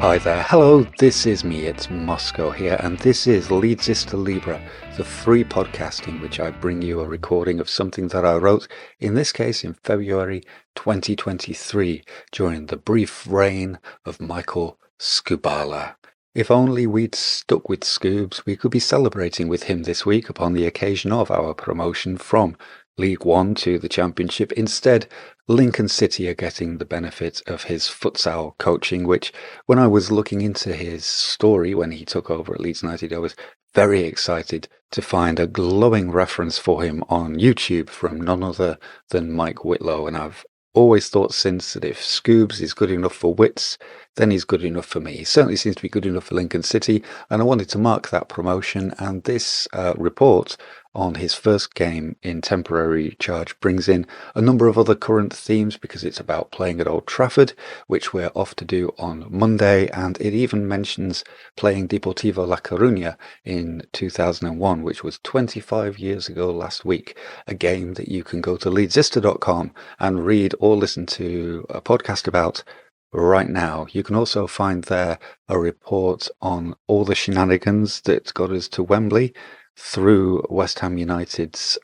Hi there, hello, this is me, it's Moscow here, and this is Leedsista Libre, the free podcast in which I bring you a recording of something that I wrote, in this case in February 2023, during the brief reign of Michael Skubala. If only we'd stuck with Scoobs, we could be celebrating with him this week upon the occasion of our promotion from League One to the Championship. Instead, Lincoln City are getting the benefit of his futsal coaching, which, when I was looking into his story when he took over at Leeds United, I was very excited to find a glowing reference for him on YouTube from none other than Mike Whitlow. And I've always thought since that if Scoobs is good enough for Wits, then he's good enough for me. He certainly seems to be good enough for Lincoln City, and I wanted to mark that promotion. And this report on his first game in temporary charge brings in a number of other current themes, because it's about playing at Old Trafford, which we're off to do on Monday, and it even mentions playing Deportivo La Coruña in 2001, which was 25 years ago last week, a game that you can go to Leedsista.com and read or listen to a podcast about right now. You can also find there a report on all the shenanigans that got us to Wembley through West Ham United's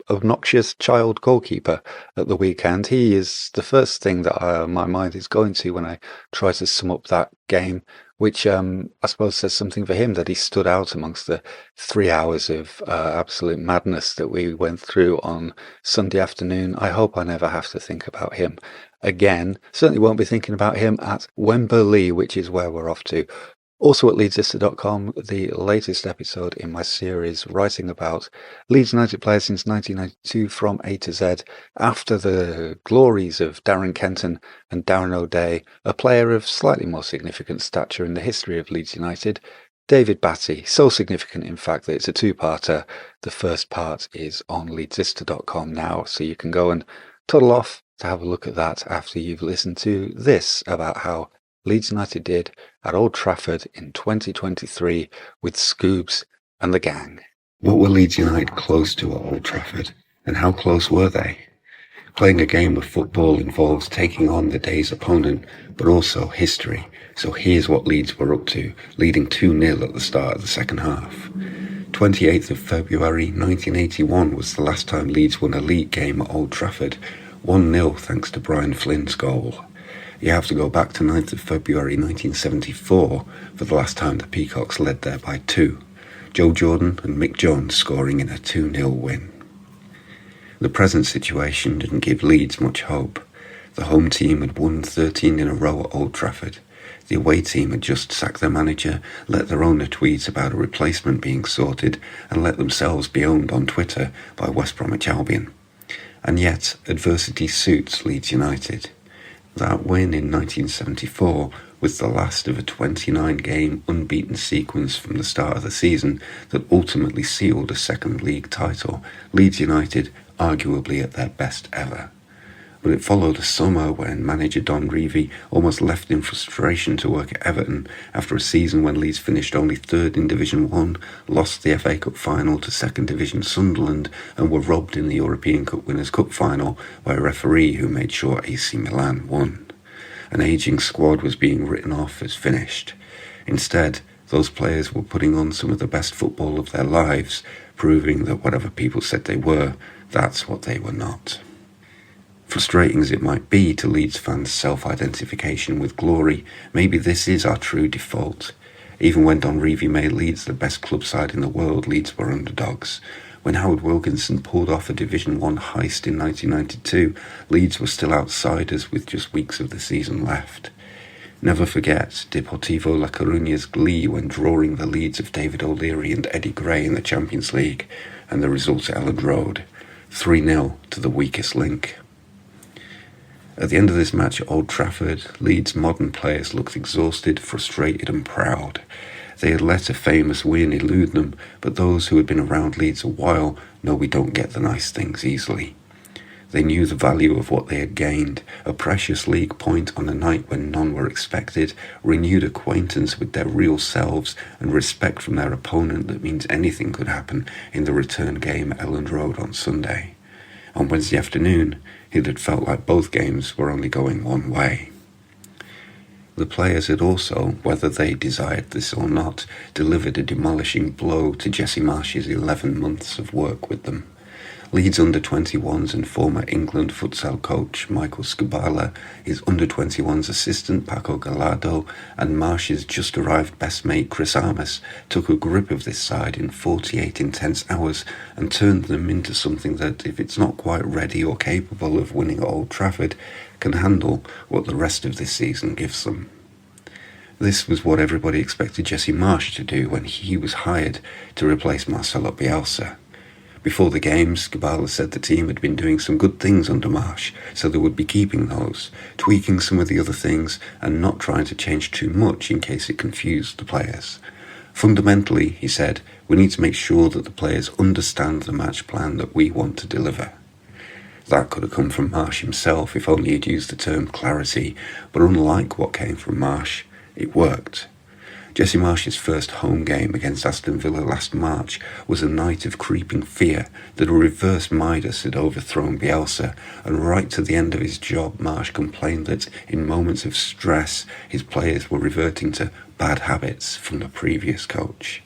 obnoxious child goalkeeper at the weekend. He is the first thing that my mind is going to when I try to sum up that game, which I suppose says something for him, that he stood out amongst the 3 hours of absolute madness that we went through on Sunday afternoon. I hope I never have to think about him again. Certainly won't be thinking about him at Wembley, which is where we're off to. Also at Leedsista.com, the latest episode in my series writing about Leeds United players since 1992 from A to Z, after the glories of Darren Kenton and Darren O'Day, a player of slightly more significant stature in the history of Leeds United, David Batty, so significant in fact that it's a two-parter. The first part is on Leedsista.com now, so you can go and toddle off to have a look at that after you've listened to this about how Leeds United did at Old Trafford in 2023 with Scoobs and the gang. What were Leeds United close to at Old Trafford, and how close were they? Playing a game of football involves taking on the day's opponent, but also history. So here's what Leeds were up to, leading 2-0 at the start of the second half. 28th of February 1981 was the last time Leeds won a league game at Old Trafford, 1-0 thanks to Brian Flynn's goal. You have to go back to 9th of February 1974 for the last time the Peacocks led there by 2, Joe Jordan and Mick Jones scoring in a 2-0 win. The present situation didn't give Leeds much hope. The home team had won 13 in a row at Old Trafford. The away team had just sacked their manager, let their owner tweet about a replacement being sorted, and let themselves be owned on Twitter by West Bromwich Albion. And yet, adversity suits Leeds United. That win in 1974 was the last of a 29-game unbeaten sequence from the start of the season that ultimately sealed a second league title, Leeds United arguably at their best ever. But it followed a summer when manager Don Revie almost left in frustration to work at Everton after a season when Leeds finished only third in Division 1, lost the FA Cup final to second division Sunderland, and were robbed in the European Cup Winners' Cup final by a referee who made sure AC Milan won. An ageing squad was being written off as finished. Instead, those players were putting on some of the best football of their lives, proving that whatever people said they were, that's what they were not. Frustrating as it might be to Leeds fans' self-identification with glory, maybe this is our true default. Even when Don Revie made Leeds the best club side in the world, Leeds were underdogs. When Howard Wilkinson pulled off a Division 1 heist in 1992, Leeds were still outsiders with just weeks of the season left. Never forget Deportivo La Coruña's glee when drawing the Leeds of David O'Leary and Eddie Gray in the Champions League, and the result at Elland Road, 3-0 to the weakest link. At the end of this match at Old Trafford, Leeds' modern players looked exhausted, frustrated and proud. They had let a famous win elude them, but those who had been around Leeds a while know we don't get the nice things easily. They knew the value of what they had gained, a precious league point on a night when none were expected, renewed acquaintance with their real selves, and respect from their opponent that means anything could happen in the return game at Elland Road on Sunday. On Wednesday afternoon, it had felt like both games were only going one way. The players had also, whether they desired this or not, delivered a demolishing blow to Jesse Marsch's 11 months of work with them. Leeds under-21s and former England futsal coach Michael Skubala, his under-21s assistant Paco Gallardo, and Marsch's just-arrived best mate Chris Armas took a grip of this side in 48 intense hours and turned them into something that, if it's not quite ready or capable of winning at Old Trafford, can handle what the rest of this season gives them. This was what everybody expected Jesse Marsch to do when he was hired to replace Marcelo Bielsa. Before the game, Skubala said the team had been doing some good things under Marsch, so they would be keeping those, tweaking some of the other things, and not trying to change too much in case it confused the players. Fundamentally, he said, we need to make sure that the players understand the match plan that we want to deliver. That could have come from Marsch himself if only he'd used the term clarity, but unlike what came from Marsch, it worked. Jesse Marsch's first home game against Aston Villa last March was a night of creeping fear that a reverse Midas had overthrown Bielsa, and right to the end of his job Marsch complained that in moments of stress his players were reverting to bad habits from the previous coach.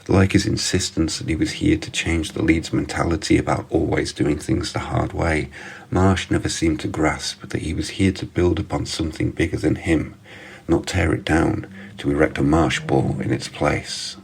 Like his insistence that he was here to change the Leeds mentality about always doing things the hard way, Marsch never seemed to grasp that he was here to build upon something bigger than him, not tear it down, to erect a Marsch ball in its place.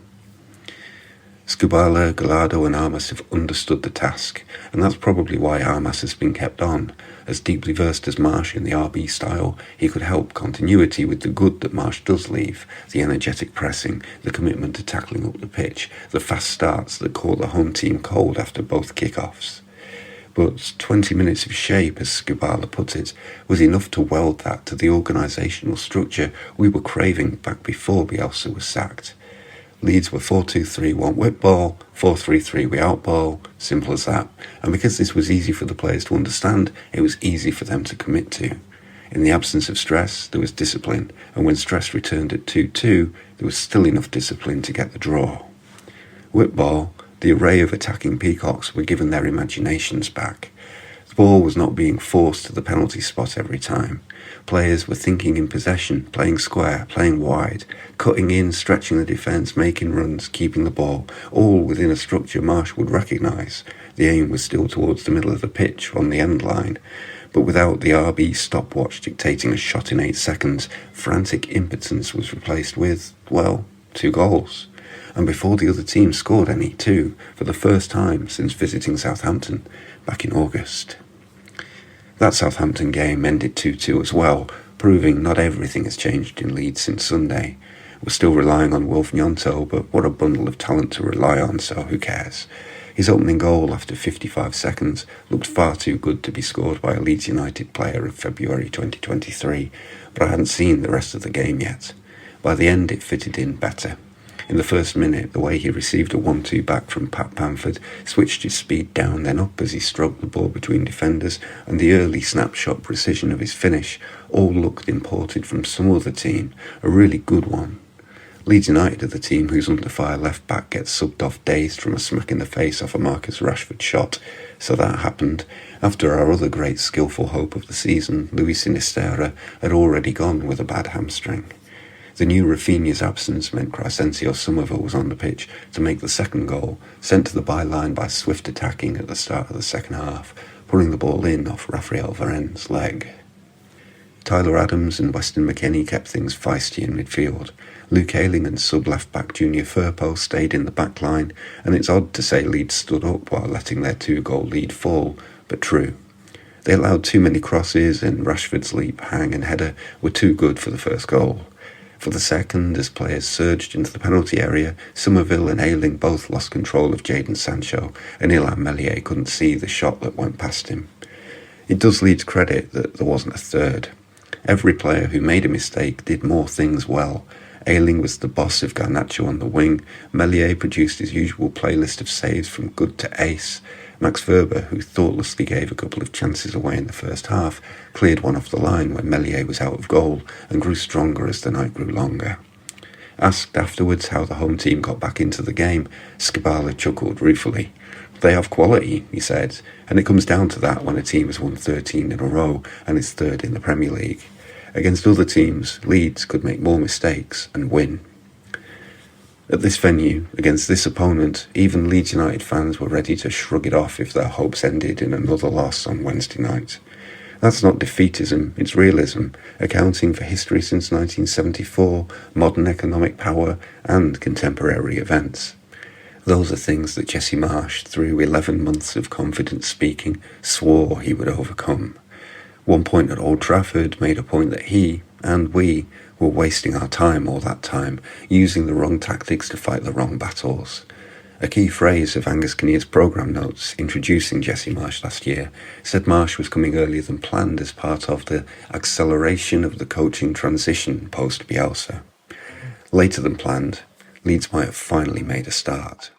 Skubala, Gallardo and Armas have understood the task, and that's probably why Armas has been kept on. As deeply versed as Marsch in the RB style, he could help continuity with the good that Marsch does leave, the energetic pressing, the commitment to tackling up the pitch, the fast starts that caught the home team cold after both kick-offs. But 20 minutes of shape, as Skubala put it, was enough to weld that to the organisational structure we were craving back before Bielsa was sacked. Leeds were 4-2-3-1 whip ball, 4-3-3 we outball, simple as that. And because this was easy for the players to understand, it was easy for them to commit to. In the absence of stress, there was discipline, and when stress returned at 2-2, there was still enough discipline to get the draw. Whip ball, the array of attacking peacocks were given their imaginations back. The ball was not being forced to the penalty spot every time. Players were thinking in possession, playing square, playing wide, cutting in, stretching the defence, making runs, keeping the ball, all within a structure Marsch would recognise. The aim was still towards the middle of the pitch, on the end line. But without the RB stopwatch dictating a shot in 8 seconds, frantic impotence was replaced with, well, 2 goals. And before the other team scored any, too, for the first time since visiting Southampton back in August. That Southampton game ended 2-2 as well, proving not everything has changed in Leeds since Sunday. We're still relying on Wolf Gnonto, but what a bundle of talent to rely on, so who cares? His opening goal after 55 seconds looked far too good to be scored by a Leeds United player of February 2023, but I hadn't seen the rest of the game yet. By the end it fitted in better. In the first minute, the way he received a 1-2 back from Pat Bamford, switched his speed down then up as he stroked the ball between defenders, and the early snapshot precision of his finish all looked imported from some other team, a really good one. Leeds United are the team whose under-fire left-back gets subbed off dazed from a smack in the face off a Marcus Rashford shot, so that happened after our other great skillful hope of the season, Luis Sinisterra, had already gone with a bad hamstring. The new Rafinha's absence meant Crescencio Somerville was on the pitch to make the second goal, sent to the byline by swift attacking at the start of the second half, pulling the ball in off Raphael Varane's leg. Tyler Adams and Weston McKennie kept things feisty in midfield. Luke Ayling and sub-left-back Junior Firpo stayed in the back line, and it's odd to say Leeds stood up while letting their 2-goal lead fall, but true. They allowed too many crosses, and Rashford's leap, hang and header were too good for the first goal. For the second, as players surged into the penalty area, Somerville and Ayling both lost control of Jadon Sancho, and Illan Meslier couldn't see the shot that went past him. It does Leeds credit that there wasn't a third. Every player who made a mistake did more things well. Ayling was the boss of Garnacho on the wing, Meslier produced his usual playlist of saves from good to ace, Max Verber, who thoughtlessly gave a couple of chances away in the first half, cleared one off the line when Meslier was out of goal and grew stronger as the night grew longer. Asked afterwards how the home team got back into the game, Skubala chuckled ruefully. They have quality, he said, and it comes down to that when a team has won 13 in a row and is third in the Premier League. Against other teams, Leeds could make more mistakes and win. At this venue, against this opponent, even Leeds United fans were ready to shrug it off if their hopes ended in another loss on Wednesday night. That's not defeatism, it's realism, accounting for history since 1974, modern economic power, and contemporary events. Those are things that Jesse Marsch, through 11 months of confident speaking, swore he would overcome. One point at Old Trafford made a point that he, and we, were wasting our time all that time, using the wrong tactics to fight the wrong battles. A key phrase of Angus Kinnear's programme notes introducing Jesse Marsch last year said Marsch was coming earlier than planned as part of the acceleration of the coaching transition post-Bielsa. Later than planned, Leeds might have finally made a start.